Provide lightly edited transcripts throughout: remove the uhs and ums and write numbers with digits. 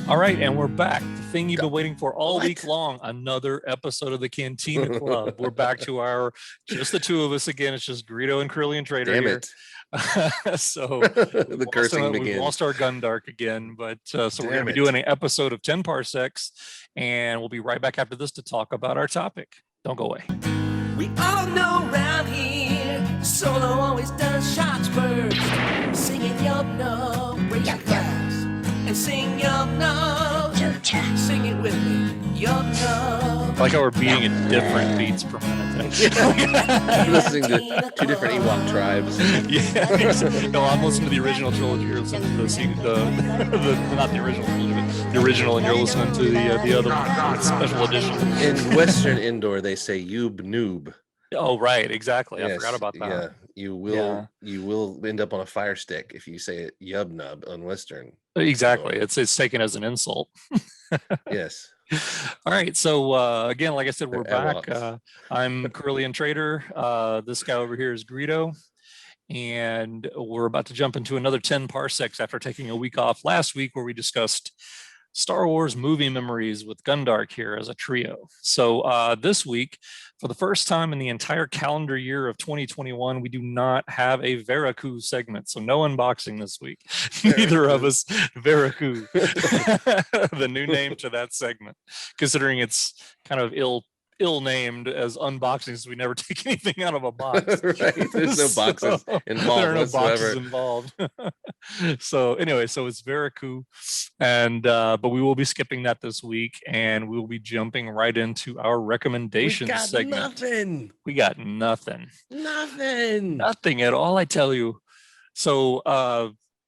All right, and we're back. The thing you've been waiting for all week long, another episode of the Cantina Club. We're back to just the two of us again. It's just Greedo and Corellian Traitor Damn here. So the cursing begins. We've lost our Gundark again, but so we're going to be doing an episode of 10 Parsecs, and we'll be right back after this to talk about our topic. Don't go away. We all know around here, Solo always does shots first. Singing your no, raise your glass, and sing your no. Sing it with me, your no. I like how we're beating at different beats per minute. I'm listening to two different Ewok tribes. Yeah, no, I'm listening to the original trilogy. You're listening to the not the original trilogy, but the original, and you're listening to the other one, special edition. In Western Indoor, they say "yub noob." Oh, right, exactly. Yes, I forgot about that. Yeah, you will end up on a fire stick if you say it "yub nub" on Western. Exactly, so, it's taken as an insult. Yes. All right, so again, like I said, we're back. I'm Corellian Traitor. This guy over here is Greedo, and we're about to jump into another 10 parsecs after taking a week off last week, where we discussed Star Wars movie memories with Gundark here as a trio. So this week, for the first time in the entire calendar year of 2021, we do not have a Veriku segment. So no unboxing this week. Neither of us. Veriku, the new name to that segment, considering it's kind of ill-named as unboxings. We never take anything out of a box. Right. There's no boxes involved. There are no boxes involved. So anyway, so it's Veriku, and but we will be skipping that this week, and we will be jumping right into our recommendations segment. We got nothing at all, I tell you. So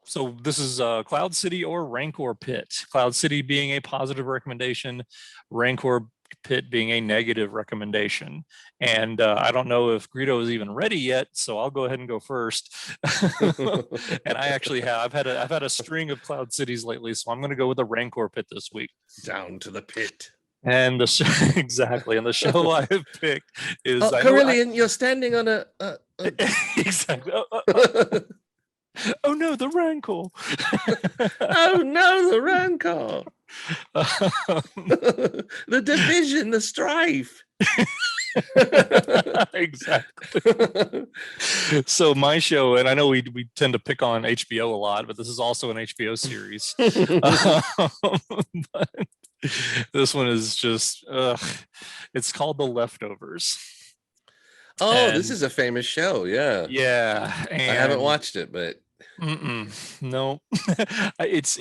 so this is Cloud City or Rancor Pit. Cloud City being a positive recommendation, Rancor Pit being a negative recommendation. And I don't know if Greedo is even ready yet, so I'll go ahead and go first. And I actually have. I've had a string of Cloud Cities lately, so I'm going to go with the Rancor Pit this week. Down to the pit. And the show, exactly. And the show I have picked is Corellian, you're standing on a exactly. Oh no, the Rancor. Oh no, the Rancor. The division, the strife. Exactly. So my show, and I know we tend to pick on HBO a lot, but this is also an HBO series. But this one is just it's called The Leftovers. Oh, and this is a famous show. Yeah. And I haven't watched it, but no. it's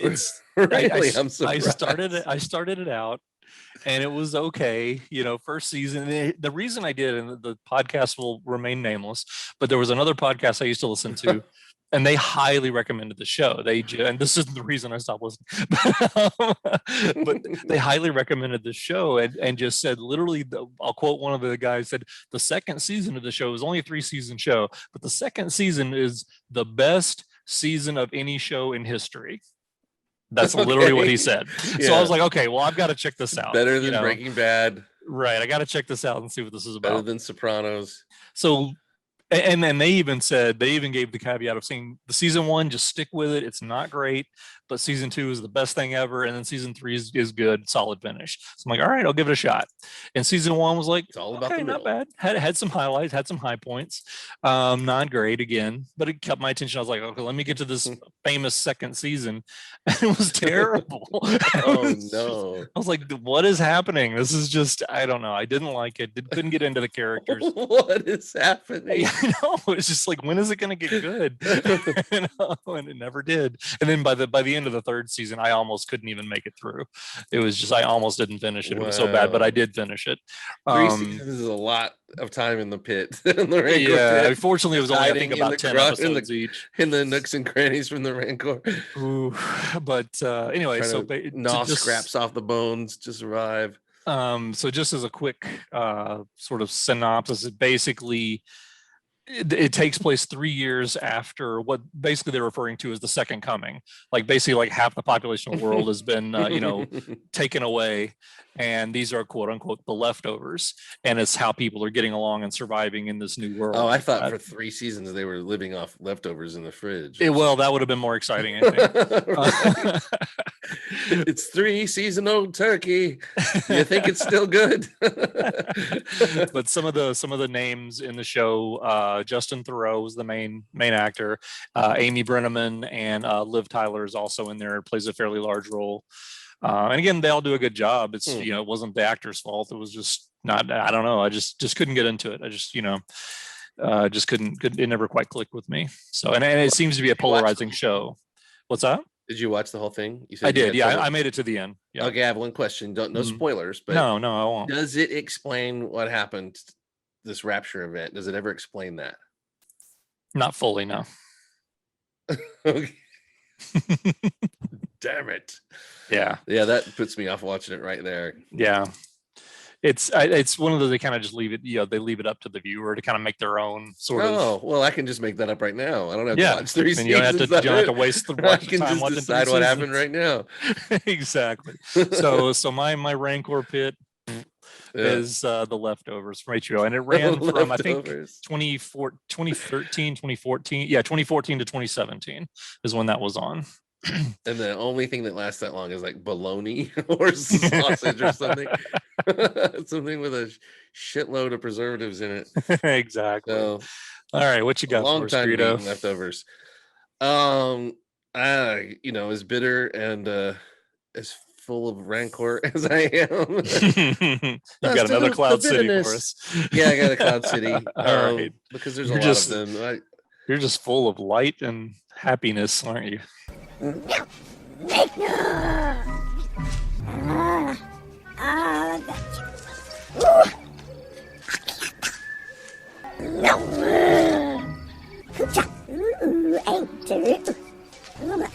really, I'm surprised. I started it out, and it was okay, first season. The reason I did, and the podcast will remain nameless, but there was another podcast I used to listen to, and they highly recommended the show. And this isn't the reason I stopped listening, but they highly recommended the show, and just said, literally, I'll quote one of the guys, said, the second season of the show is only a 3-season show, but the second season is the best season of any show in history. That's literally what he said. Yeah. So I was like, okay, well, I've got to check this out. Better than Breaking Bad. Right. I got to check this out and see what this is about. Better than Sopranos. So, and then they even gave the caveat of saying the season 1, just stick with it. It's not great, but season 2 is the best thing ever. And then season 3 is good, solid finish. So I'm like, all right, I'll give it a shot. And season 1 was like, it's all about the not bad. Had some highlights, had some high points. Not great again, but it kept my attention. I was like, okay, let me get to this famous second season. And it was terrible. No. I was like, what is happening? This is just, I don't know. I didn't like it. Couldn't get into the characters. What is happening? It's just like, when is it going to get good? And it never did. And then by the end of the third season, I almost couldn't even make it through. It was just, I almost didn't finish it. It was so bad, but I did finish it. 3 seasons is a lot of time in the pit. Yeah, unfortunately, it was only, I think, about 10 episodes each. In the nooks and crannies from the Rancor. Ooh, but anyway, so gnaw scraps off the bones to survive. So just as a quick sort of synopsis, it takes place 3 years after what basically they're referring to as the second coming. Like basically, like half the population of the world has been, taken away, and these are quote unquote the leftovers, and it's how people are getting along and surviving in this new world. Oh, I thought for 3 seasons they were living off leftovers in the fridge. Well, that would have been more exciting, I think. It's 3 seasonal turkey. You think it's still good? But some of the names in the show, Justin Theroux was the main actor. Amy Brenneman and Liv Tyler is also in there, plays a fairly large role. And again, they all do a good job. It's it wasn't the actor's fault. It was just not. I don't know. I just couldn't get into it. I just just couldn't. It never quite clicked with me. So and it seems to be a polarizing show. What's that? Did you watch the whole thing? You said I did. Yeah, I made it to the end. Yeah. Okay, I have one question. No spoilers, but no, I won't. Does it explain what happened this rapture event? Does it ever explain that? Not fully, no. Okay. Damn it. Yeah, that puts me off watching it right there. Yeah, it's one of those, they kind of just leave it. They leave it up to the viewer to kind of make their own sort of. Oh well, I can just make that up right now. I don't have to watch 3 seasons. You don't have to waste the I can just decide what happened right now. Exactly. So my Rancor pit is the Leftovers from HBO, and it ran from I think 2013, 2014. Yeah, 2014 to 2017 is when that was on. And the only thing that lasts that long is like bologna or sausage or something. Something with a shitload of preservatives in it. Exactly. So, all right, what you got long for us, time Greedo? Leftovers. As bitter and as full of rancor as I am. You got another Cloud City for us. Yeah, I got a Cloud City. All right. Because there's a lot of them. You're just full of light and happiness, aren't you?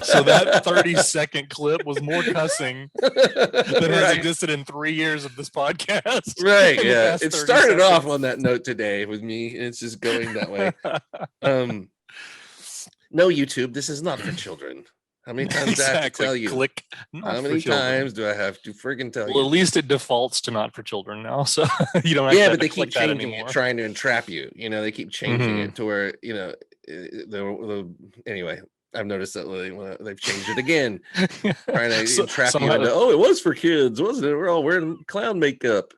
So that 30-second clip was more cussing than has existed in 3 years of this podcast. Right, yeah. It started off on that note today with me, and it's just going that way. No, YouTube, this is not for children. How many times do I have to tell you? Click. How many times do I have to friggin' tell you? Well, at least it defaults to not for children now, so you don't. Yeah, but they keep changing it, trying to entrap you. They keep changing it to where anyway. I've noticed that they've changed it again, trying to entrap you into. Oh, it was for kids, wasn't it? We're all wearing clown makeup.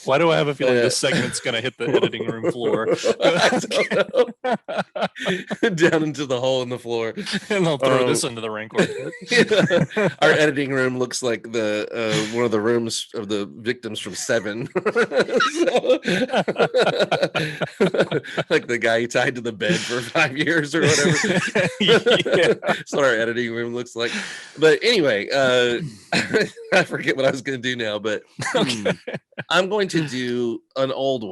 Why do I have a feeling this segment's going to hit the editing room floor? I don't know. Down into the hole in the floor. And they'll throw this into the Rancor. Our editing room looks like the one of the rooms of the victims from Seven. Like the guy he tied to the bed for 5 years or whatever. That's what our editing room looks like. But anyway, I forget what I was going to do now, but I'm going to do an old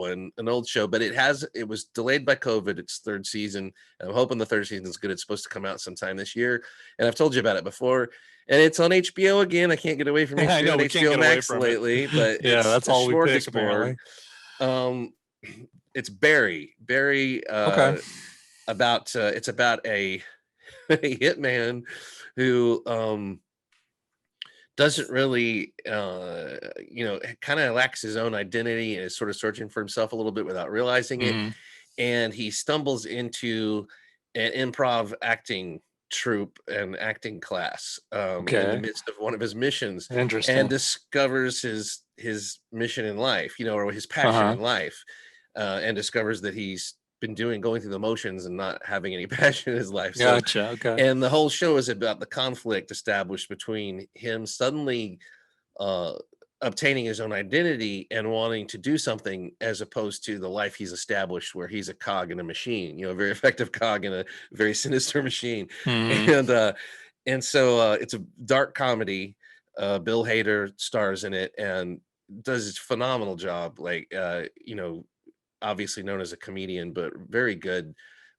show, but it was delayed by COVID. It's third season. I'm hoping the third season is good. It's supposed to come out sometime this year, and I've told you about it before. And it's on HBO again. I can't get away from HBO. I know, we can't get Max lately, but yeah, that's all we pick, apparently. It's Barry. Okay. It's about a hitman who doesn't really kind of lacks his own identity and is sort of searching for himself a little bit without realizing it. And he stumbles into an improv acting troupe and acting class in the midst of one of his missions. Interesting. And discovers his mission in life, or his passion in life, and discovers that he's been going through the motions and not having any passion in his life. Gotcha. Okay. And the whole show is about the conflict established between him suddenly obtaining his own identity and wanting to do something, as opposed to the life he's established where he's a cog in a machine, a very effective cog in a very sinister machine. And so it's a dark comedy. Bill Hader stars in it and does a phenomenal job. Obviously known as a comedian, but very good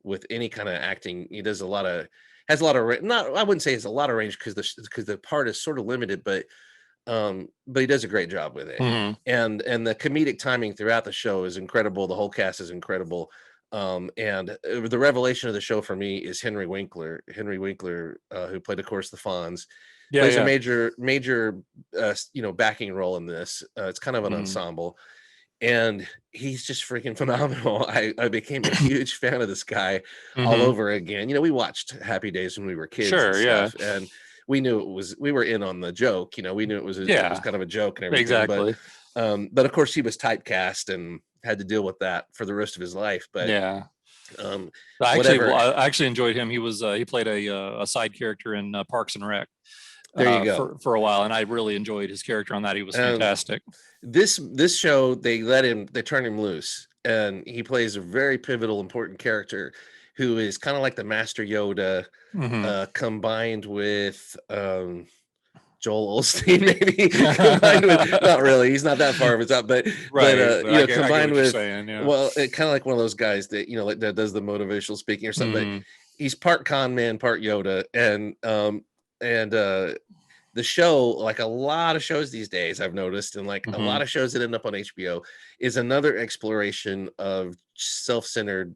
with any kind of acting. He does has a lot of I wouldn't say it's a lot of range because the part is sort of limited, but he does a great job with it. And the comedic timing throughout the show is incredible. The whole cast is incredible. And the revelation of the show for me is Henry Winkler, who played, of course, the Fonz. Plays a major backing role in this. It's kind of an ensemble. And he's just freaking phenomenal. I became a huge fan of this guy all over again. We watched Happy Days when we were kids. Sure, and stuff, and we knew we were in on the joke. We knew it was kind of a joke and everything. Exactly. But of course he was typecast and had to deal with that for the rest of his life. But yeah. Whatever. I actually enjoyed him. He played a side character in Parks and Rec. There you go. For a while, and I really enjoyed his character on that. He was fantastic. This show, they turn him loose, and he plays a very pivotal, important character who is kind of like the Master Yoda, combined with Joel Osteen, maybe combined with, not really, he's not that far of it up, but combined with well, kind of like one of those guys that like that does the motivational speaking or something. But he's part con man, part Yoda, and the show, like a lot of shows these days, I've noticed, and like a lot of shows that end up on HBO, is another exploration of self-centered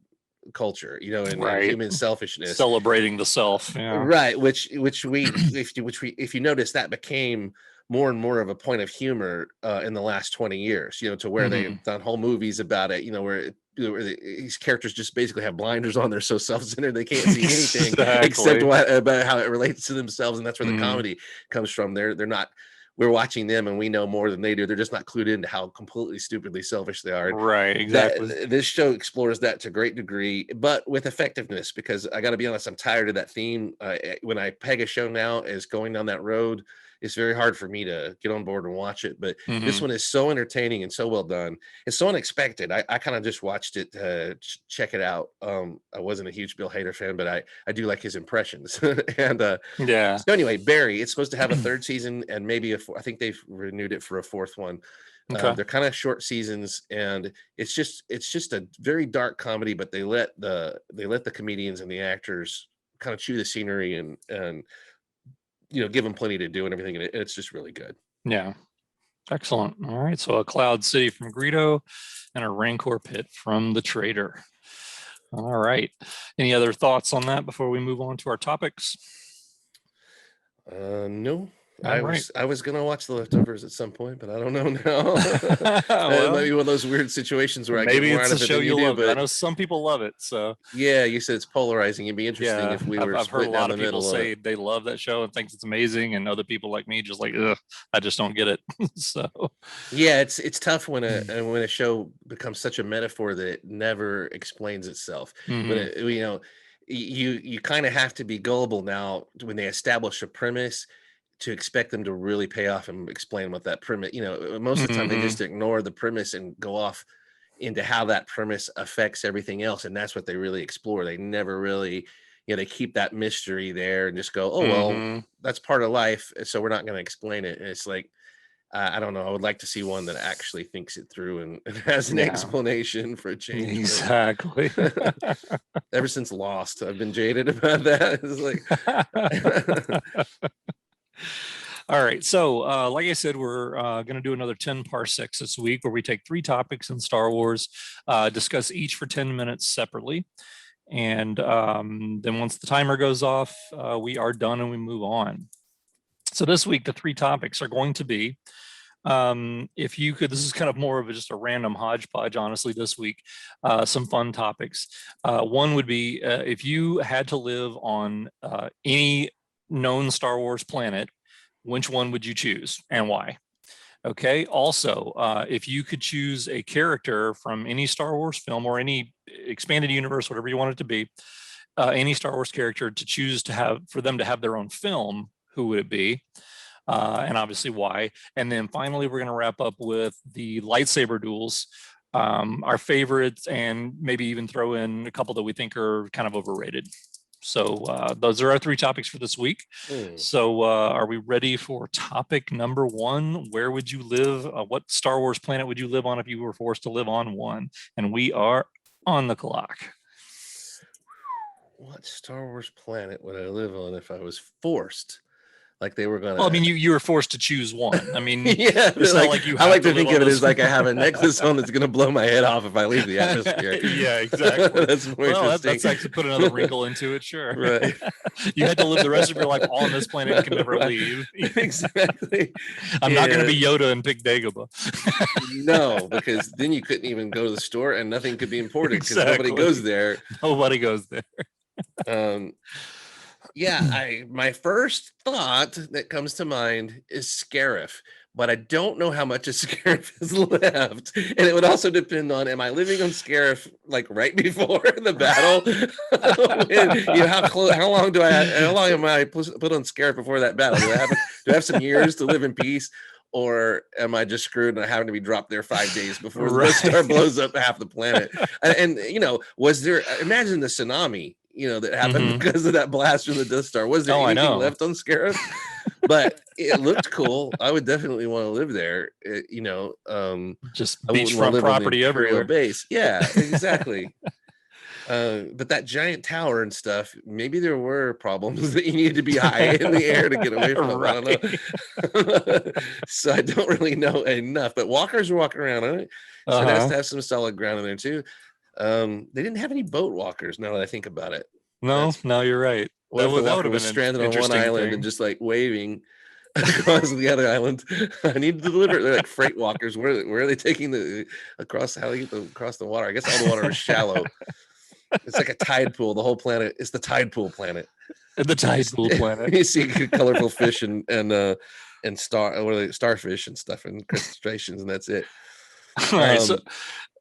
culture, and human selfishness, celebrating the self, right? Which if you notice, that became more and more of a point of humor in the last 20 years, to where they've done whole movies about it, where these characters just basically have blinders on. They're so self-centered they can't see anything except about how it relates to themselves, and that's where the comedy comes from. They're not. We're watching them and we know more than they do. They're just not clued into how completely stupidly selfish they are. Right, exactly. This show explores that to a great degree, but with effectiveness, because I got to be honest, I'm tired of that theme. When I peg a show now as going down that road, it's very hard for me to get on board and watch it. But this one is so entertaining and so well done. It's so unexpected. I kind of just watched it to check it out. I wasn't a huge Bill Hader fan, but I do like his impressions. And so anyway, Barry, it's supposed to have a third season and maybe I think they've renewed it for a fourth one. They're kind of short seasons, and it's just a very dark comedy, but they let the comedians and the actors kind of chew the scenery and give them plenty to do and everything, and it's just really good. Yeah, excellent. All right, so a Cloud City from Greedo and a Rancor pit from the Traitor. All right, any other thoughts on that before we move on to our topics? No. I was gonna watch The Leftovers at some point, but I don't know now. It might be one of those weird situations where maybe I get more out of it than you do. But I know some people love it. So yeah, you said it's polarizing. It'd be interesting if we were. I've heard a lot of people say they love that show and thinks it's amazing, and other people like me just like, ugh, I just don't get it. So yeah, it's tough when a show becomes such a metaphor that it never explains itself. But you kind of have to be gullible now when they establish a premise, to expect them to really pay off and explain what that premise, most of the time they just ignore the premise and go off into how that premise affects everything else. And that's what they really explore. They never really, they keep that mystery there and just go, oh, well, that's part of life, so we're not going to explain it. And it's like, I don't know. I would like to see one that actually thinks it through and has an explanation for a change. Exactly. Ever since Lost, I've been jaded about that. It's like... All right, so like I said, we're going to do another 10 parsecs this week, where we take 3 topics in Star Wars, discuss each for 10 minutes separately, and then once the timer goes off, we are done and we move on. So this week, the 3 topics are going to be, if you could, this is kind of more of just a random hodgepodge, honestly, this week, some fun topics. One would be, if you had to live on any known Star Wars planet, which one would you choose and why? Okay. Also, if you could choose a character from any Star Wars film or any expanded universe, whatever you want it to be, any Star Wars character to choose for them to have their own film, who would it be? And obviously why? And then finally, we're going to wrap up with the lightsaber duels, our favorites, and maybe even throw in a couple that we think are kind of overrated. So those are our 3 topics for this week. So are we ready for topic number 1? Where would you live? What Star Wars planet would you live on if you were forced to live on one? And we are on the clock. What Star Wars planet would I live on if I was forced? Like they were going to... Well, I mean, you were forced to choose one. I mean, yeah, it's not like you I like to think of it as like I have a necklace on that's going to blow my head off if I leave the atmosphere. Yeah, exactly. That's more interesting. That's actually put another wrinkle into it, sure. Right. You had to live the rest of your life on this planet and can never leave. Exactly. I'm not going to be Yoda and pick Dagobah. No, because then you couldn't even go to the store and nothing could be imported because nobody goes there. Nobody goes there. Yeah, my first thought that comes to mind is Scarif, but I don't know how much of Scarif is left. And it would also depend on, am I living on Scarif like right before the battle? How long am I put on Scarif before that battle? Do I have some years to live in peace? Or am I just screwed and having to be dropped there 5 days before the Death Star blows up half the planet? And was there, imagine the tsunami, that happened because of that blast from the Death Star. Was there anything left on Scarif? But it looked cool. I would definitely want to live there. Just beachfront property everywhere. Base. Yeah, exactly. But that giant tower and stuff, maybe there were problems that you needed to be high in the air to get away from them. I don't know. So I don't really know enough. But walkers were walking around on it. So it has to have some solid ground in there too. They didn't have any boat walkers now that I think about it. No, you're right. That would have been stranded on one island and just like waving across the other island. I need to deliver. They're like freight walkers. Where are they taking across? How do they get across the water? I guess all the water is shallow. It's like a tide pool. The whole planet is the tide pool planet. The tide pool planet. You see colorful fish and starfish and stuff and crustaceans, and that's it. All right.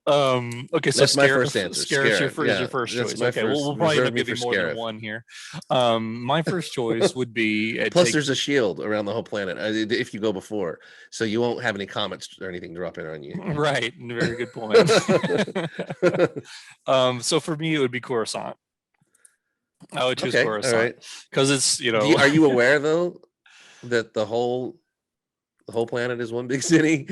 Okay, so that's my first answer. Scarif is your first choice. Okay, we'll probably end up giving more than one here. My first choice would be plus there's a shield around the whole planet if you go before, so you won't have any comets or anything drop in on you. Right, very good point. So for me, it would be Coruscant. I would choose Coruscant because it's Are you aware though that the whole planet is one big city?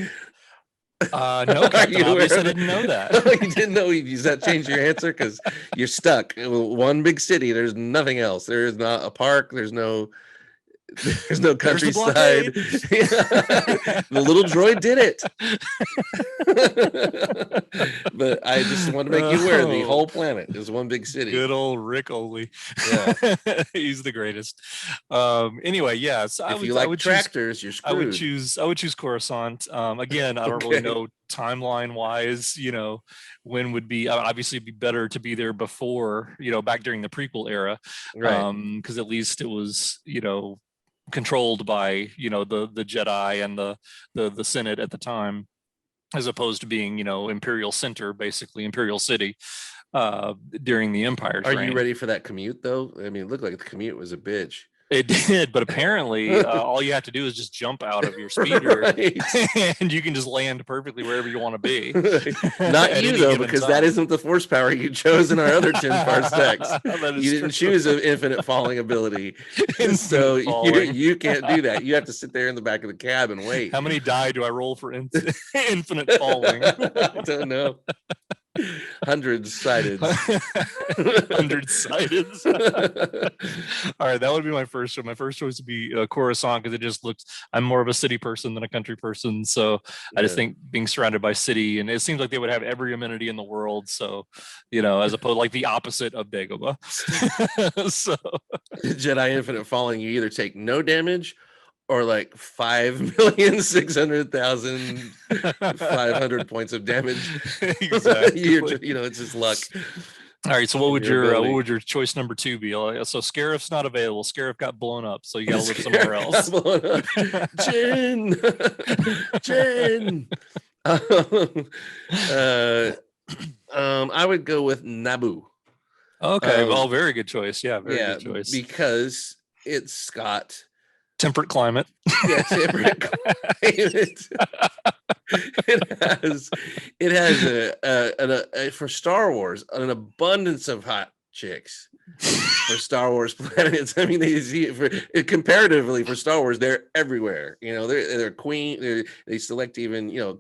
No, Captain Obvious, I didn't know that. You didn't know? Does that change your answer? Because you're stuck. One big city. There's nothing else. There is not a park. There's no countryside. The little droid did it. But I just want to make you aware the whole planet is one big city. Good old Rick Oley. Yeah. He's the greatest. Anyway, yeah. So if you like tractors, you're screwed. I would choose Coruscant. Again, I don't really know timeline wise, when would be obviously it'd be better to be there before, back during the prequel era. Right. Because at least it was, controlled by the Jedi and the Senate at the time, as opposed to being Imperial Center, basically Imperial City during the Empire's reign. Are you ready for that commute though? I mean, it looked like the commute was a bitch. It did, but apparently all you have to do is just jump out of your speeder and you can just land perfectly wherever you want to be. Not you though, because that isn't the force power you chose in our other 10 parsecs. You didn't choose an infinite falling ability. So you can't do that. You have to sit there in the back of the cab and wait. How many die do I roll for infinite falling? I don't know. Hundreds sided. All right, that would be my first choice. My first choice would be Coruscant, because it just looks, I'm more of a city person than a country person, so I just think being surrounded by city, and it seems like they would have every amenity in the world, so as opposed like the opposite of Dagobah. So Jedi Infinite Falling, you either take no damage or like 5,060,500 points of damage. Exactly. It's just luck. All right. So what would your choice number 2 be? So Scarif's not available. Scarif got blown up, so you got to look somewhere else. Jin. I would go with Naboo. Okay. Well, very good choice. Yeah. Very good choice. Because it's got temperate climate. Yeah, temperate climate. It has for Star Wars an abundance of hot chicks for Star Wars planets. I mean, they see it comparatively for Star Wars. They're everywhere. They're queen. They select even some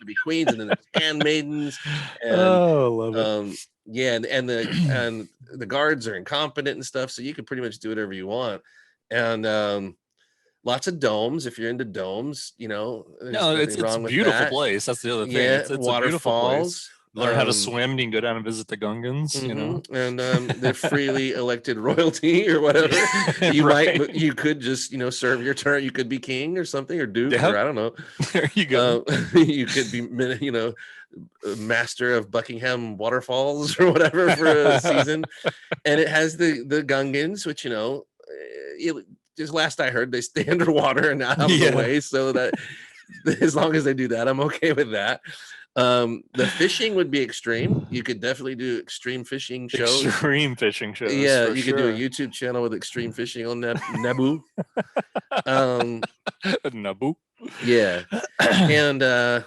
to be queens, and then there's handmaidens. And, love it. Yeah, and the guards are incompetent and stuff, so you can pretty much do whatever you want. And lots of domes if you're into domes. No, it's a beautiful place. That's the other thing. Yeah, it's waterfalls. Learn how to swim, and you can go down and visit the Gungans, you know. And they're freely elected royalty or whatever. You Right. you could just, serve your turn. You could be king or something, or duke, Yep. or I don't know. There you go. You could be, master of Buckingham waterfalls or whatever for a season. And it has the Gungans, which, just last I heard, they stay underwater and not out of the way. So that as long as they do that, I'm okay with that. The fishing would be extreme. You could definitely do extreme fishing shows. Extreme fishing shows. Yeah, you could do a YouTube channel with extreme fishing on Naboo. Naboo. Yeah. And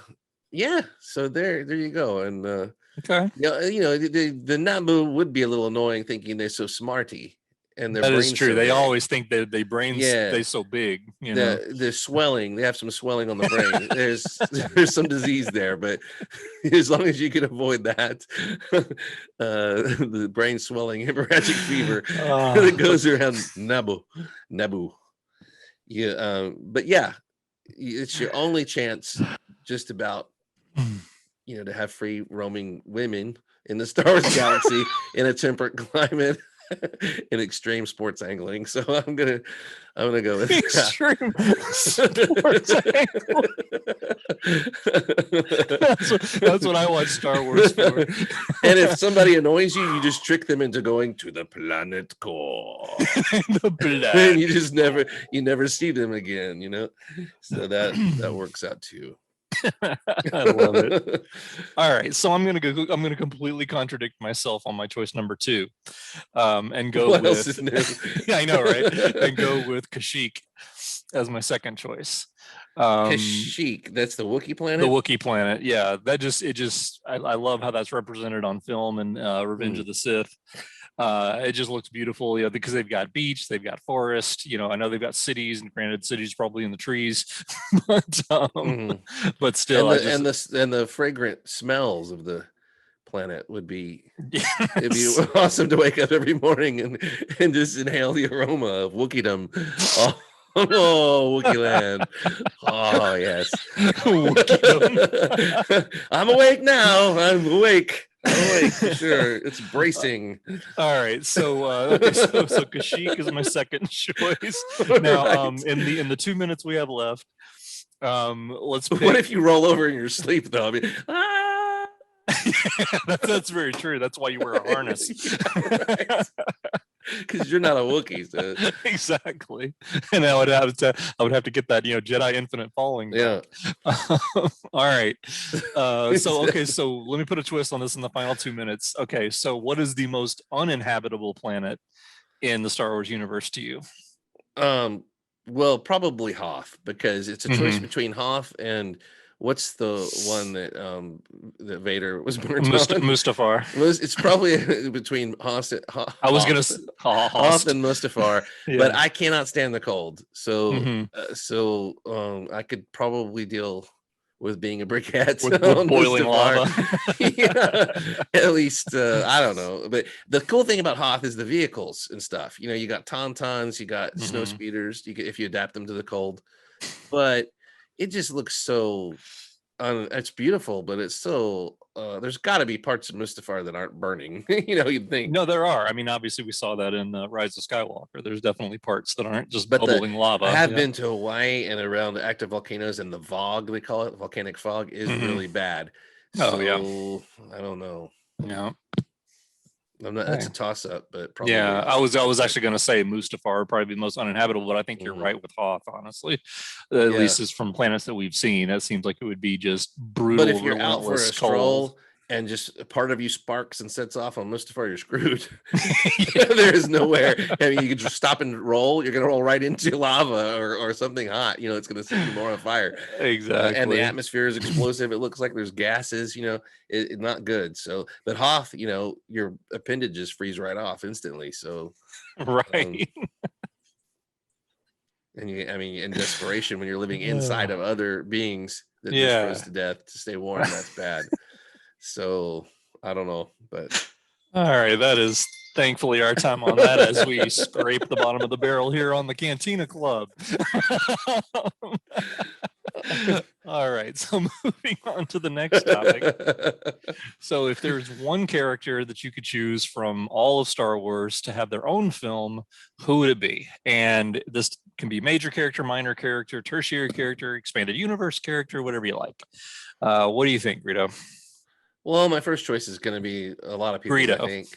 yeah, so there you go. And okay. The Naboo would be a little annoying thinking they're so smarty. And that is true. So they big. always think that their brains they so big. They're swelling. They have some swelling on the brain. There's some disease there, but as long as you can avoid that, the brain swelling, hemorrhagic fever that goes around Naboo. Yeah, but yeah, it's your only chance, just about, to have free roaming women in the Star Wars galaxy in a temperate climate. In extreme sports angling, so I'm gonna go with extreme sports angling. That's what I watch Star Wars for. And if somebody annoys you, you just trick them into going to the planet core. And you never see them again. So that works out too. I love it. All right, so I'm gonna completely contradict myself on my choice number 2, and go what with. Else is new? Yeah, I know, right? And go with Kashyyyk as my second choice. Kashyyyk, that's the Wookiee planet. The Wookiee planet, yeah. I love how that's represented on film and Revenge of the Sith. It just looks beautiful, because they've got beach, they've got forest, I know they've got cities, and granted, cities probably in the trees, but still, and the fragrant smells of the planet would be it'd be awesome to wake up every morning and just inhale the aroma of Wookieedom. Oh, Wookiee land. Oh, yes. I'm awake now. I'm awake. For sure. It's bracing. All right. So Kashyyyk is my second choice. Now, in the 2 minutes we have left, let's pick. What if you roll over in your sleep, though? I mean, that's very true. That's why you wear a harness. Because you're not a Wookiee, so. Exactly. And I would have to get that Jedi Infinite Falling. Yeah. All right. So let me put a twist on this in the final 2 minutes. Okay, so what is the most uninhabitable planet in the Star Wars universe to you? Well, probably Hoth, because it's a choice between Hoth and what's the one that Vader was born on? Mustafar. It's probably between Hoth. I was going to say Hoth and Mustafar, yeah. But I cannot stand the cold, so I could probably deal with being a briquette with boiling lava. Yeah, at least I don't know. But the cool thing about Hoth is the vehicles and stuff. You got tauntauns, you got snow speeders. If you adapt them to the cold, but it just looks so. It's beautiful, but it's so. There's got to be parts of Mustafar that aren't burning. You'd think. No, there are. I mean, obviously, we saw that in Rise of Skywalker. There's definitely parts that aren't just bubbling lava. I have been to Hawaii and around the active volcanoes, and the fog, they call it, volcanic fog, is really bad. So, I don't know. Yeah. That's a toss up, but probably. Yeah, I was actually going to say Mustafar would probably be the most uninhabitable, but I think you're right with Hoth, honestly. At least is from planets that we've seen. It seems like it would be just brutal. But if you're out for a stroll and just a part of you sparks and sets off on Mustafar, you're screwed. There is nowhere. I mean, you can just stop and roll. You're going to roll right into lava or something hot. It's going to set you more on fire. Exactly. And the atmosphere is explosive. It looks like there's gases. It's not good. So, but Hoth, your appendages freeze right off instantly. So, right. And in desperation, when you're living inside of other beings that just froze to death to stay warm, that's bad. So I don't know, but all right, that is thankfully our time on that as we scrape the bottom of the barrel here on the Cantina Club. All right, so moving on to the next topic. So if there's one character that you could choose from all of Star Wars to have their own film, who would it be? And this can be major character, minor character, tertiary character, expanded universe character, whatever you like. What do you think, Greedo? Well, my first choice is going to be a lot of people. Greedo. I think.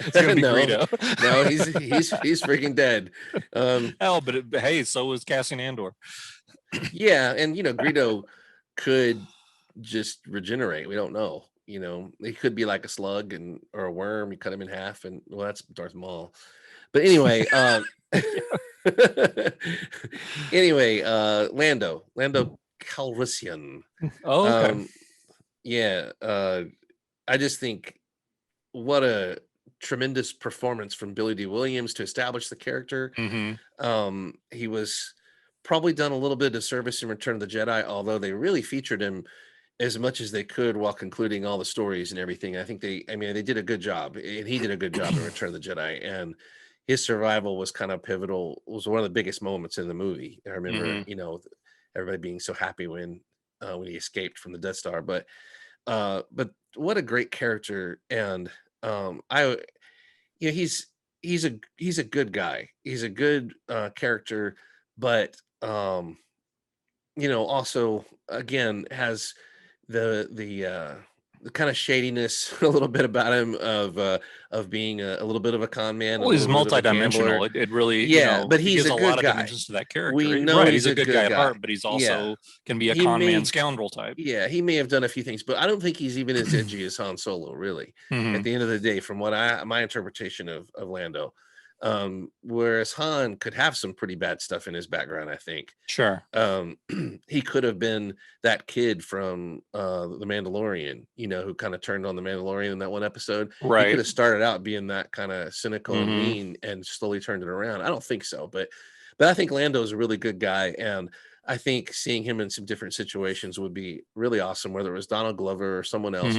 It's gonna be no, Greedo. No, he's freaking dead. But hey, so was Cassian Andor. Yeah, and Greedo could just regenerate. We don't know. He could be like a slug or a worm. You cut him in half, and well, that's Darth Maul. But anyway, Lando Calrissian. Oh, okay. Yeah, I just think what a tremendous performance from Billy D. Williams to establish the character. Mm-hmm. He was probably done a little bit of service in Return of the Jedi, although they really featured him as much as they could while concluding all the stories and everything. I think they did a good job, and he did a good job in Return of the Jedi, and his survival was kind of pivotal. It was one of the biggest moments in the movie. I remember, everybody being so happy when he escaped from the Death Star, but what a great character. And he's a good guy. He's a good character, but also again has the kind of shadiness a little bit about him of being a little bit of a con man. Well, he's multidimensional. It really, but he's a good lot guy. of dimensions to that character. We know right, he's a good guy at heart, but he's also can be a con man scoundrel type. Yeah, he may have done a few things, but I don't think he's even as edgy as Han Solo, really. At the end of the day, from what my interpretation of Lando. Whereas Han could have some pretty bad stuff in his background, I think. Sure. He could have been that kid from The Mandalorian, who kind of turned on the Mandalorian in that one episode. Right. He could have started out being that kind of cynical and mean and slowly turned it around. I don't think so, but I think Lando is a really good guy, and I think seeing him in some different situations would be really awesome, whether it was Donald Glover or someone else.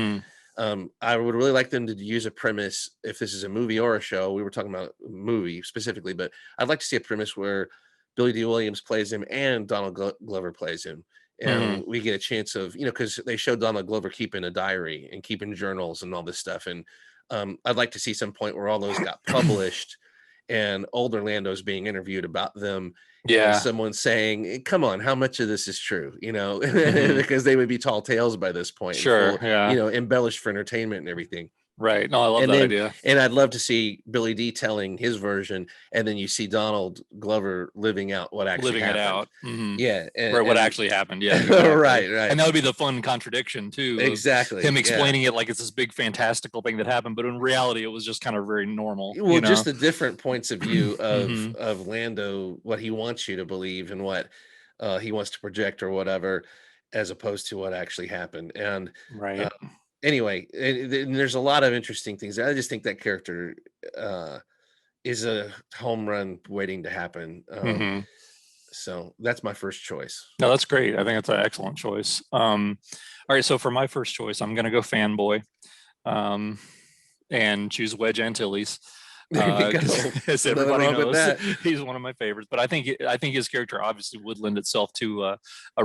I would really like them to use a premise, if this is a movie or a show. We were talking about a movie specifically, but I'd like to see a premise where Billy D. Williams plays him and Donald Glover plays him. And we get a chance of, because they showed Donald Glover keeping a diary and keeping journals and all this stuff. And I'd like to see some point where all those got published and old Orlando's being interviewed about them. Yeah. And someone saying, come on, how much of this is true? Because they would be tall tales by this point. Sure. Full, yeah. Embellished for entertainment and everything. Right. No, I love that idea. And I'd love to see Billy D telling his version, and then you see Donald Glover living out what actually happened. It out. Yeah. What actually happened. Yeah. Exactly. Right. And that would be the fun contradiction too. Exactly. Him explaining it like it's this big fantastical thing that happened, but in reality it was just kind of very normal. Well, just the different points of view of Lando, what he wants you to believe and what he wants to project or whatever, as opposed to what actually happened. And right. Anyway, there's a lot of interesting things. I just think that character is a home run waiting to happen. So that's my first choice. No, that's great. I think that's an excellent choice. All right, so for my first choice, I'm going to go fanboy and choose Wedge Antilles. As everybody knows, he's one of my favorites. But I think his character obviously would lend itself to a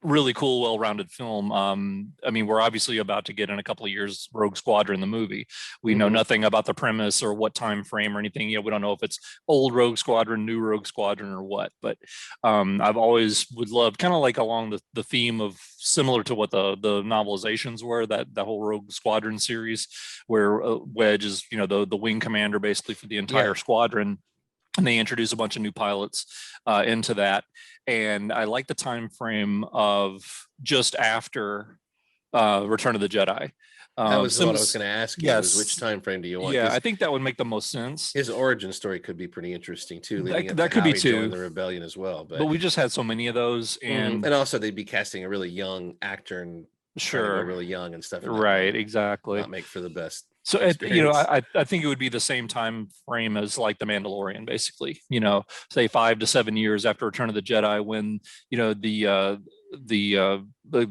really cool, well-rounded film. I mean, we're obviously about to get in a couple of years Rogue Squadron, the movie. We know nothing about the premise or what time frame or anything. We don't know if it's old Rogue Squadron, new Rogue Squadron, or what. But I've always would love, kind of like along the theme of similar to what the novelizations were, that whole Rogue Squadron series, where Wedge is the wing commander basically for the entire squadron. And they introduce a bunch of new pilots into that. And I like the time frame of just after Return of the Jedi. That was what I was going to ask you. Yes. Which time frame do you want? Yeah, I think that would make the most sense. His origin story could be pretty interesting too. That could be too. The rebellion as well, but we just had so many of those, and also they'd be casting a really young actor and really young and stuff. Right, exactly. Not make for the best. So I think it would be the same time frame as like The Mandalorian, basically. Say 5 to 7 years after Return of the Jedi, when the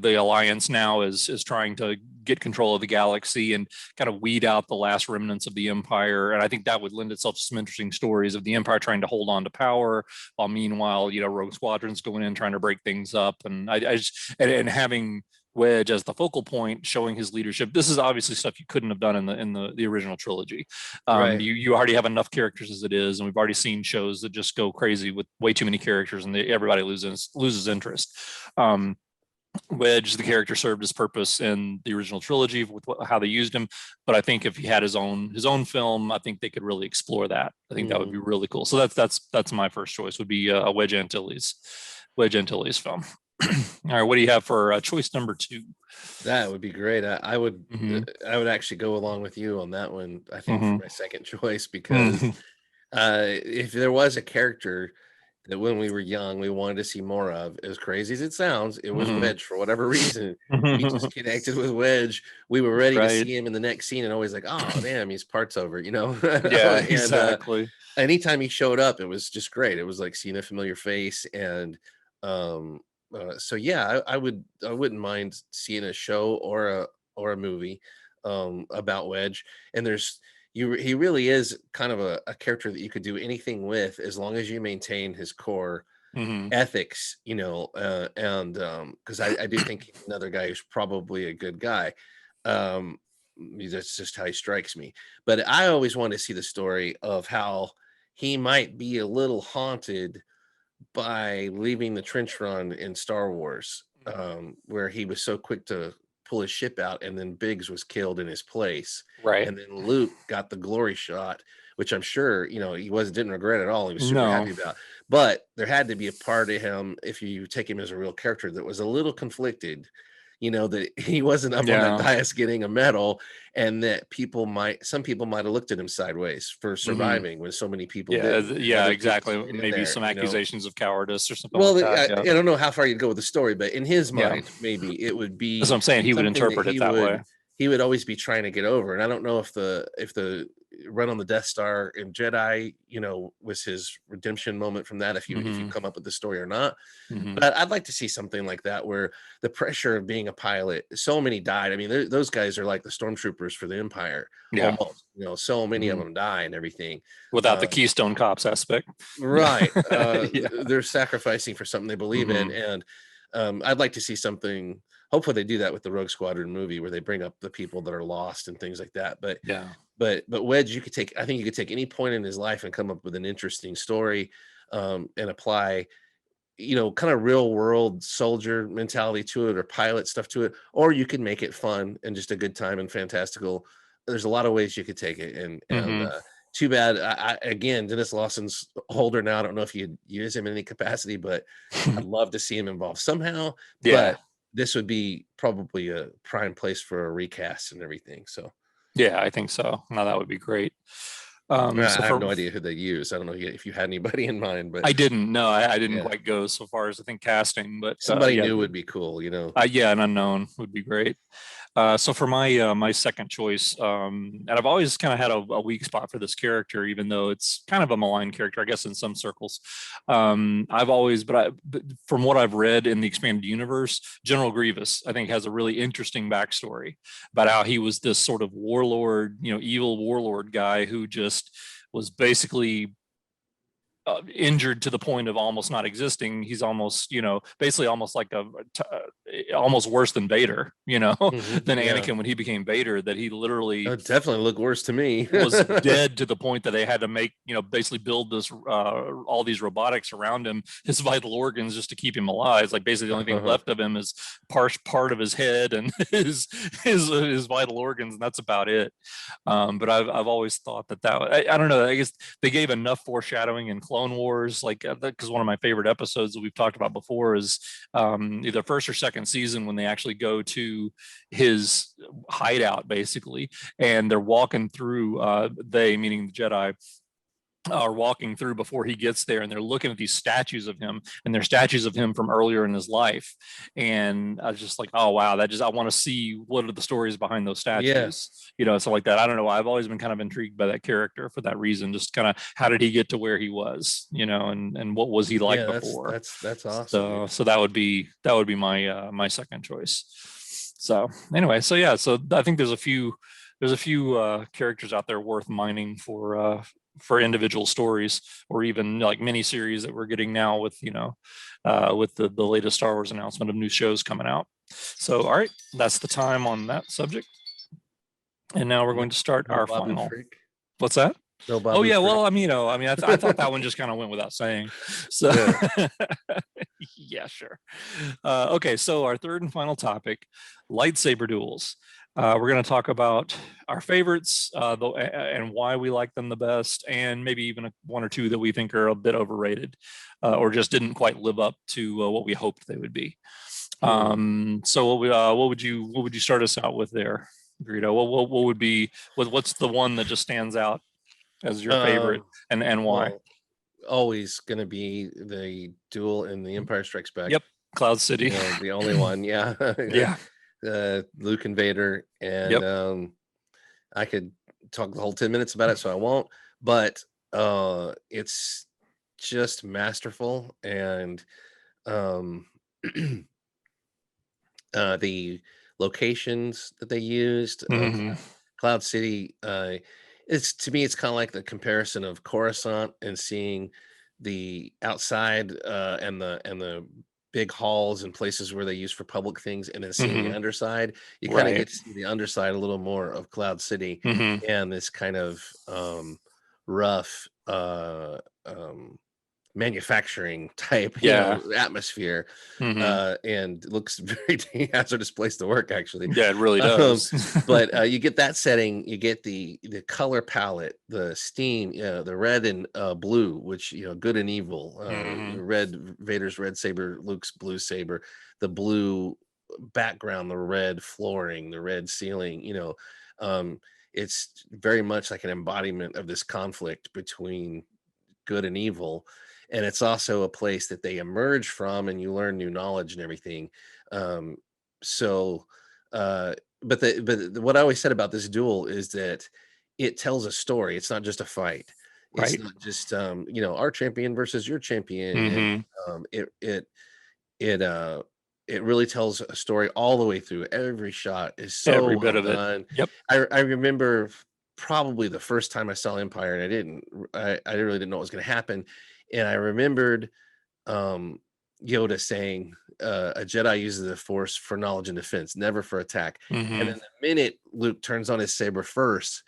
alliance now is trying to get control of the galaxy and kind of weed out the last remnants of the empire. And I think that would lend itself to some interesting stories of the empire trying to hold on to power while meanwhile, Rogue Squadron's going in trying to break things up. And I just and having Wedge as the focal point, showing his leadership. This is obviously stuff you couldn't have done in the original trilogy. Right. You already have enough characters as it is, and we've already seen shows that just go crazy with way too many characters, and everybody loses interest. Wedge, the character, served his purpose in the original trilogy with how they used him, but I think if he had his own film, I think they could really explore that. I think that would be really cool. So that's my first choice, would be a Wedge Antilles film. All right, what do you have for choice number 2? That would be great. I would actually go along with you on that one. I think for my second choice, because if there was a character that when we were young we wanted to see more of, as crazy as it sounds, it was Wedge. For whatever reason, we just connected with Wedge. We were ready to see him in the next scene, and always like, oh damn, he's parts over, Yeah, and, exactly. Anytime he showed up, it was just great. It was like seeing a familiar face, and so yeah, I wouldn't mind seeing a show or a movie about Wedge. And he really is kind of a character that you could do anything with, as long as you maintain his core ethics, and because I do think he's another guy who's probably a good guy. That's just how he strikes me. But I always want to see the story of how he might be a little haunted by leaving the trench run in Star Wars, where he was so quick to pull his ship out, and then Biggs was killed in his place. Right. And then Luke got the glory shot, which I'm sure, he didn't regret at all. He was super happy about. But there had to be a part of him, if you take him as a real character, that was a little conflicted, that he wasn't up on that dais getting a medal, and that some people might have looked at him sideways for surviving when so many people did. Yeah, exactly. Maybe some accusations of cowardice or something. Well, like that, I don't know how far you'd go with the story, but in his mind, maybe it would be. That's what I'm saying. He would interpret it that way. He would always be trying to get over, and I don't know if the run on the Death Star in Jedi, was his redemption moment from that. If you come up with the story or not, but I'd like to see something like that, where the pressure of being a pilot, so many died. I mean, those guys are like the stormtroopers for the Empire. Yeah, almost. So many of them die and everything without the Keystone Cops aspect. Right. They're sacrificing for something they believe in, and I'd like to see something. Hopefully they do that with the Rogue Squadron movie, where they bring up the people that are lost and things like that. But but Wedge, I think you could take any point in his life and come up with an interesting story, and apply, kind of real world soldier mentality to it, or pilot stuff to it, or you can make it fun and just a good time and fantastical. There's a lot of ways you could take it, and too bad. Again, Dennis Lawson's older now. I don't know if you'd use him in any capacity, but I'd love to see him involved somehow. Yeah. But this would be probably a prime place for a recast and everything. So yeah, I think so. No, that would be great. I have no idea who they use. I don't know if you had anybody in mind, but I didn't. No, I didn't quite go so far as I think casting, but somebody new would be cool. Yeah, an unknown would be great. So for my second choice, and I've always kind of had a weak spot for this character, even though it's kind of a maligned character, I guess, in some circles. But from what I've read in the expanded universe, General Grievous, I think, has a really interesting backstory about how he was this sort of warlord, evil warlord guy who just was basically injured to the point of almost not existing. He's almost, basically almost like almost worse than Vader, than Anakin when he became Vader, that he literally definitely looked worse to me. was dead to the point that they had to make, basically build this, all these robotics around him, his vital organs, just to keep him alive. It's like basically the only thing left of him is part of his head and his vital organs, and that's about it. But I've always thought that I don't know, I guess they gave enough foreshadowing in Clone Wars, because one of my favorite episodes that we've talked about before is either first or second season, when they actually go to his hideout basically, and they're walking through, they meaning the Jedi, are walking through before he gets there, and they're looking at these statues of him, and they're statues of him from earlier in his life. And I was just like, oh wow, I want to see what are the stories behind those statues, stuff like that. I don't know. I've always been kind of intrigued by that character for that reason. Just kind of how did he get to where he was, and what was he like before? That's awesome. So that would be my my second choice. So anyway, so I think there's a few characters out there worth mining for individual stories, or even like mini series that we're getting now with with the latest Star Wars announcement of new shows coming out. So all right, that's the time on that subject, and now we're going to start our final. What's that? No, Babu oh yeah, Frick. well, I thought that one just kind of went without saying. So yeah, sure. Okay, so our third and final topic, lightsaber duels. We're going to talk about our favorites and why we like them the best, and maybe even one or two that we think are a bit overrated or just didn't quite live up to what we hoped they would be. So what would you start us out with there, Greedo? What would be what's the one that just stands out as your favorite, and why? Well, always going to be the duel in The Empire Strikes Back. Yep, Cloud City. The only one. Yeah. Yeah. Luke and Vader, and I could talk the whole 10 minutes about it, so I won't. But it's just masterful, and the locations that they used, Cloud City, to me, it's kind of like the comparison of Coruscant and seeing the outside and the big halls and places where they use for public things, and then seeing the underside. You kind of get to see the underside a little more of Cloud City, and this kind of rough manufacturing type atmosphere, and looks very hazardous place to work, actually. Yeah, it really does. But you get that setting, you get the color palette, the steam, the red and blue, which good and evil, red, Vader's red saber, Luke's blue saber, the blue background, the red flooring, the red ceiling. It's very much like an embodiment of this conflict between good and evil. And it's also a place that they emerge from, and you learn new knowledge and everything. But what I always said about this duel is that it tells a story. It's not just a fight. It's not just our champion versus your champion. And, it really tells a story all the way through. Every shot is so every bit of done. it. Yep. I remember probably the first time I saw Empire, and I really didn't know what was going to happen. And I remembered Yoda saying, a Jedi uses the Force for knowledge and defense, never for attack. And then the minute Luke turns on his saber first,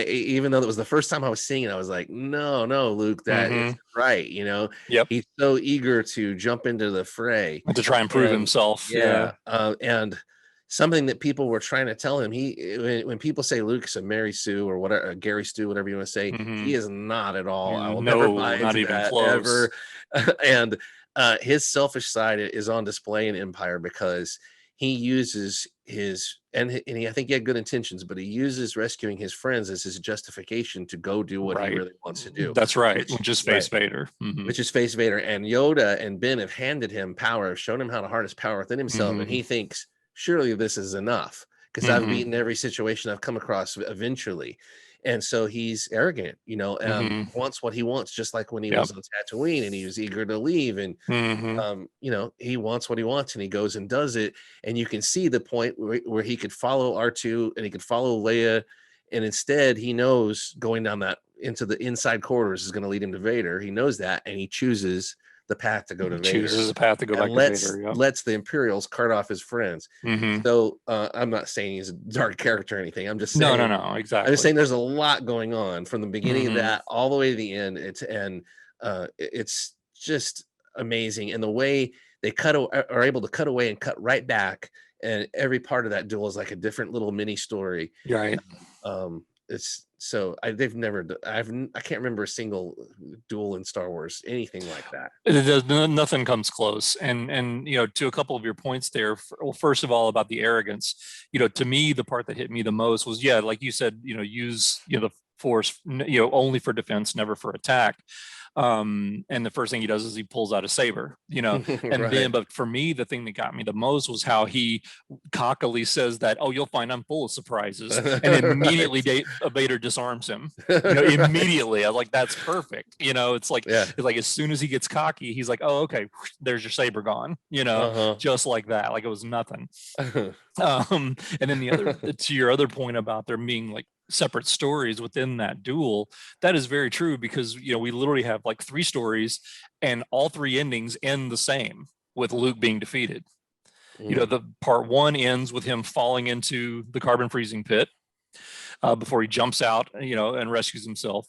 even though it was the first time I was seeing it, I was like, no, Luke, that is right. Yep. He's so eager to jump into the fray. To try and prove himself. Yeah. And something that people were trying to tell him, when people say Luke's a Mary Sue or whatever, Gary Stu, whatever you want to say, he is not at all. I will never buy into even that, close. Ever. And his selfish side is on display in Empire, because he uses I think he had good intentions, but he uses rescuing his friends as his justification to go do what he really wants to do. That's right, which is face Vader. Which is face Vader. And Yoda and Ben have handed him power, have shown him how to harness power within himself, and he thinks, surely this is enough, because I've beaten every situation I've come across eventually. And so he's arrogant, wants what he wants, just like when he was on Tatooine and he was eager to leave. And, he wants what he wants, and he goes and does it. And you can see the point where he could follow R2 and he could follow Leia. And instead, he knows going down that into the inside corridors is going to lead him to Vader. He knows that, and he chooses the path to go to Vader. Chooses a path to go back to Vader. Lets the Imperials cart off his friends. So I'm not saying he's a dark character or anything. I'm just saying no, exactly. I'm just saying there's a lot going on from the beginning of that all the way to the end. It's just amazing, and the way they are able to cut away and cut right back, and every part of that duel is like a different little mini story. Right. It's so I can't remember a single duel in Star Wars, anything like that. Nothing comes close. And to a couple of your points there, well, first of all, about the arrogance, to me, the part that hit me the most was, like you said, use the force, only for defense, never for attack. And the first thing he does is he pulls out a saber, and then, but for me, the thing that got me the most was how he cockily says that, oh, you'll find I'm full of surprises, and immediately Vader disarms him, immediately. I was like, that's perfect. It's like, it's like as soon as he gets cocky, he's like, oh, okay, there's your saber gone, just like that, like it was nothing. And then the other, to your other point about there being like separate stories within that duel, that is very true, because we literally have like 3 stories, and all 3 endings end the same, with Luke being defeated. The part 1 ends with him falling into the carbon freezing pit before he jumps out, and rescues himself.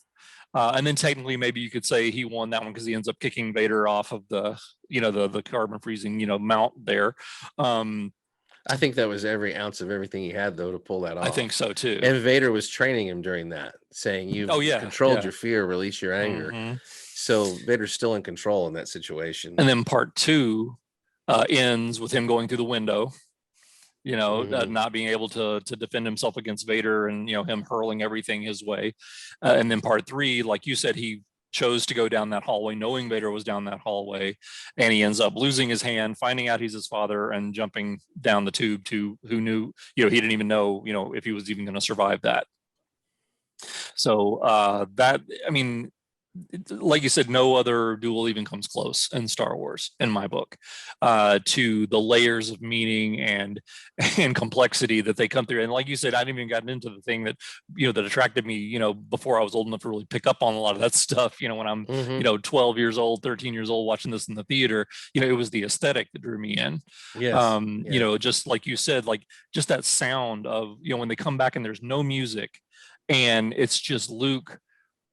And then technically maybe you could say he won that one because he ends up kicking Vader off of the the carbon freezing mount there. I think that was every ounce of everything he had, though, to pull that off. I think so too. And Vader was training him during that, saying, "You've controlled your fear, release your anger." So Vader's still in control in that situation. And then part 2 ends with him going through the window, not being able to defend himself against Vader, and him hurling everything his way. And then part 3, like you said, he chose to go down that hallway knowing Vader was down that hallway, and he ends up losing his hand, finding out he's his father, and jumping down the tube to who knew, he didn't even know, if he was even going to survive that. So that, I mean, like you said, no other duel even comes close in Star Wars, in my book, to the layers of meaning and complexity that they come through. And like you said, I didn't even gotten into the thing that that attracted me, before I was old enough to really pick up on a lot of that stuff. When I'm 12 years old, 13 years old, watching this in the theater, it was the aesthetic that drew me in. Yes. Just like you said, like just that sound of when they come back and there's no music, and it's just Luke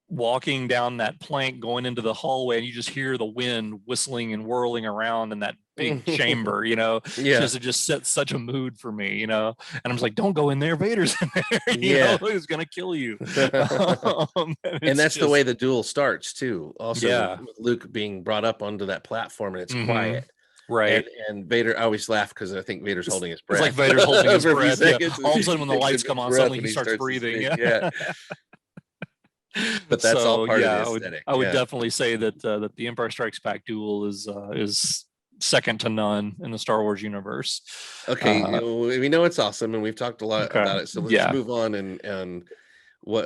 walking down that plank going into the hallway, and you just hear the wind whistling and whirling around in that big chamber, it just sets such a mood for me, and I'm just like, don't go in there, Vader's in there, he's gonna kill you. And that's the way the duel starts too, also with Luke being brought up onto that platform, and it's quiet. Right. And Vader, I always laugh because I think Vader's holding his breath. It's like Vader's holding his breath. All of a sudden when the lights come on, suddenly he starts breathing. But that's all part of the aesthetic. I would definitely say that that the Empire Strikes Back duel is second to none in the Star Wars universe. Okay, we know it's awesome, and we've talked a lot about it. So let's move on. And what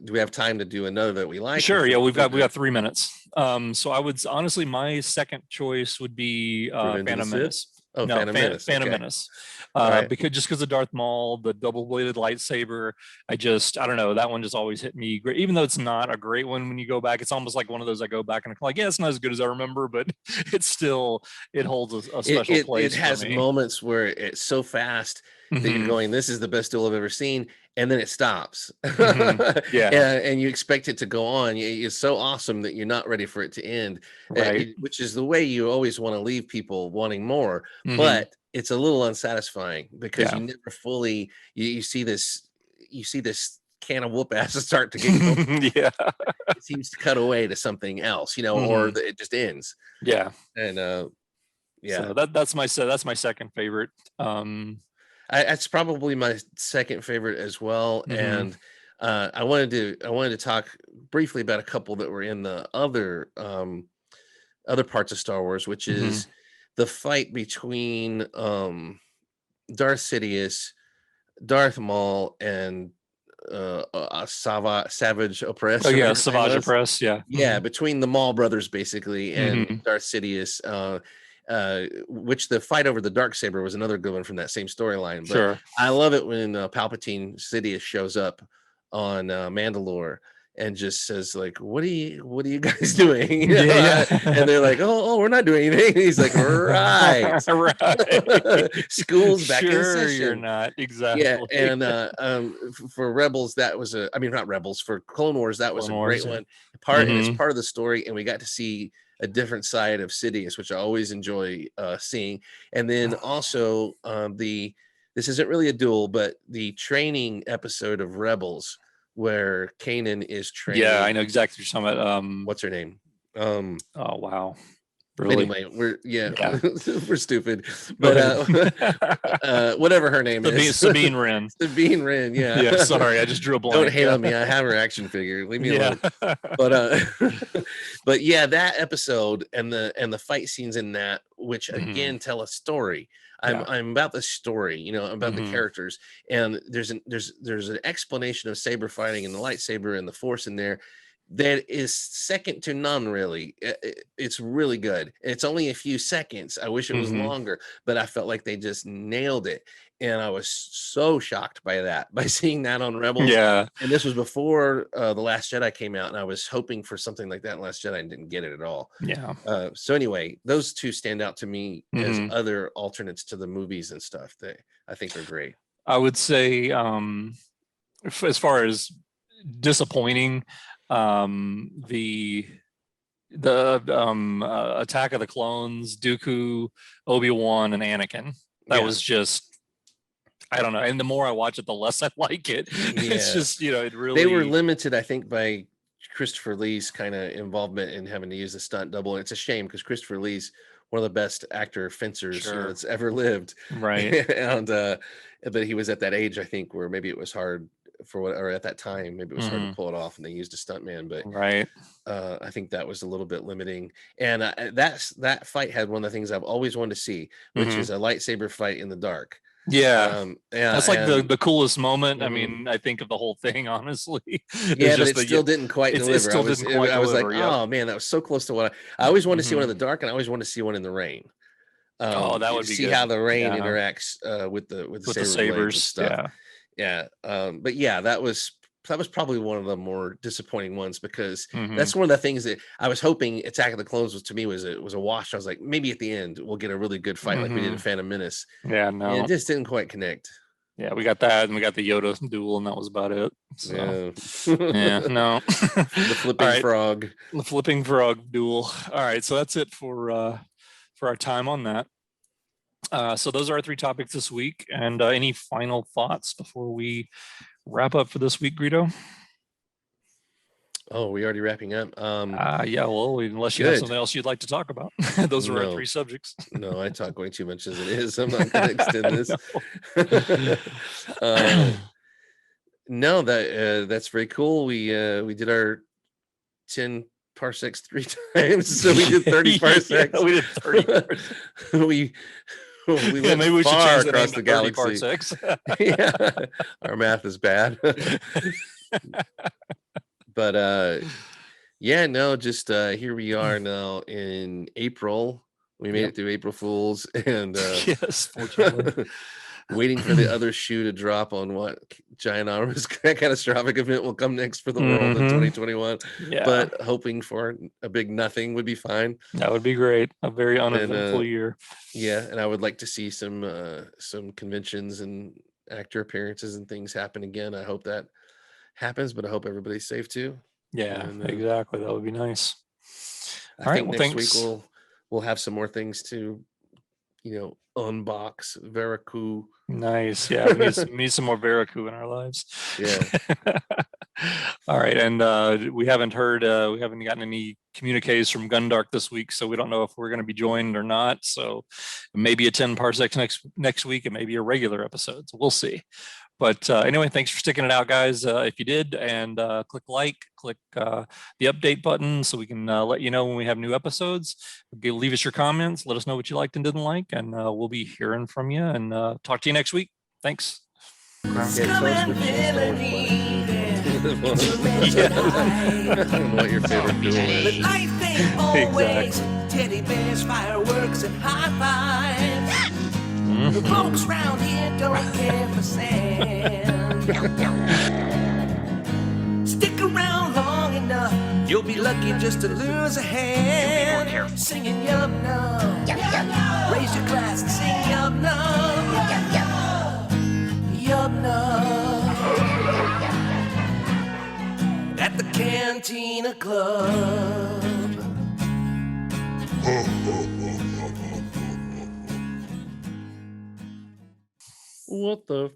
do we have time to do another that we like? Sure. Yeah, we've got 3 minutes. So I would honestly, my second choice would be Phantom Menace. Oh, no, Phantom Menace. Because of Darth Maul, the double-bladed lightsaber, I don't know, that one just always hit me great. Even though it's not a great one when you go back, it's almost like one of those I go back and I'm like, yeah, it's not as good as I remember, but it holds a special place. It has moments where it's so fast that you're going, this is the best duel I've ever seen, and then it stops. And you expect it to go on. It's so awesome that you're not ready for it to end, which is the way you always want to leave people wanting more. But it's a little unsatisfying because you never fully you see this can of whoop ass start to get going. It seems to cut away to something else, or it just ends. And so that's my second favorite. It's probably my second favorite as well. And I wanted to talk briefly about a couple that were in the other parts of Star Wars, which is the fight between Darth Sidious, Darth Maul, and Savage Opress. Oh yeah, Savage Opress. Yeah, between the Maul brothers basically and Darth Sidious. Which the fight over the Darksaber was another good one from that same storyline. But I love it when Palpatine Sidious shows up on Mandalore and just says like, what are you guys doing? And they're like, oh, we're not doing anything. And he's like, right. School's back in session. You're not. Exactly. And for Rebels, that was not Rebels, for Clone Wars, that was a great one. It's part of the story, and we got to see a different side of Sidious, which I always enjoy seeing. And then also this isn't really a duel, but the training episode of Rebels where Kanan is training. Yeah, I know exactly what you're talking about. What's her name? Oh wow. Really? Anyway, we're Yeah. we're stupid, Go but ahead. whatever her name is, Sabine Wren. Sabine Wren. Yeah. Yeah. Sorry, I just drew a blank. Don't hate on me. I have her action figure. Leave me Yeah. alone. But but yeah, that episode and the fight scenes in that, which again tell a story. I'm about the story, you know, about the characters, and there's an explanation of saber fighting and the lightsaber and the force in there that is second to none, really. It's really good. It's only a few seconds. I wish it was longer, but I felt like they just nailed it, and I was so shocked by that, by seeing that on Rebels. Yeah. And this was before The Last Jedi came out, and I was hoping for something like that in Last Jedi and didn't get it at all. Yeah. So anyway, those two stand out to me as other alternates to the movies and stuff that I think are great. I would say, as far as disappointing, the Attack of the Clones, Dooku, Obi-Wan, and Anakin. That was just, I don't know. And the more I watch it, the less I like it. It's just, you know, it really. They were limited, I think, by Christopher Lee's kind of involvement in having to use a stunt double. And it's a shame because Christopher Lee's one of the best actor fencers that's ever lived. Right. And but he was at that age, I think, where maybe it was hard or at that time, maybe it was hard to pull it off, and they used a stuntman. But I think that was a little bit limiting. And that fight had one of the things I've always wanted to see, which is a lightsaber fight in the dark. Yeah, that's like the coolest moment. I mean, I think of the whole thing, honestly. Yeah, but it still didn't quite deliver. I was like, oh man, that was so close to what I always wanted to see one in the dark, and I always wanted to see one in the rain. That would be see good. How the rain interacts with the sabers and stuff. But yeah, that was probably one of the more disappointing ones, because that's one of the things that I was hoping Attack of the Clones was a wash. I was like, maybe at the end we'll get a really good fight like we did in Phantom Menace. Yeah, no, and it just didn't quite connect. Yeah, we got that, and we got the Yoda duel, and that was about it. So, no. The flipping frog. The flipping frog duel. All right, so that's it for our time on that. So those are our 3 topics this week. And any final thoughts before we wrap up for this week, Greedo? Oh, we already wrapping up. Yeah, well, unless you have something else you'd like to talk about. Those are our 3 subjects. No, I talk way too much as it is. I'm not going to extend this. No, that's very cool. We did our 10 parsecs 3 times, so we did 30 parsecs. We did 30 parsecs. we went maybe we should far change across the galaxy. Parsecs. Our math is bad. But just here we are now in April. We made it through April Fools, and yes, fortunately. Waiting for the other shoe to drop on what giant armor's catastrophic event will come next for the world in 2021. But hoping for a big nothing would be fine. That would be great. A very uneventful year. Yeah, and I would like to see some conventions and actor appearances and things happen again. I hope that happens, but I hope everybody's safe too. Yeah, exactly. That would be nice. I think next week we'll have some more things to, unbox. Veriku. Nice. Yeah, we need some more Veriku in our lives. Yeah. All right, and we haven't gotten any communiques from Gundark this week, so we don't know if we're going to be joined or not. So maybe a 10 parsecs next week, and maybe a regular episode. So we'll see. But anyway, thanks for sticking it out, guys. If you did, and click the update button so we can let you know when we have new episodes. Leave us your comments. Let us know what you liked and didn't like, and we'll be hearing from you. And talk to you next week. Thanks. What your favorite duel is. But life ain't always teddy bears, fireworks, and high fives. The folks round here don't care for sand. Stick around long enough, you'll be lucky just to lose a hand. Singing yum num, raise your glass and sing yum num, yum num. At the Cantina Club. What the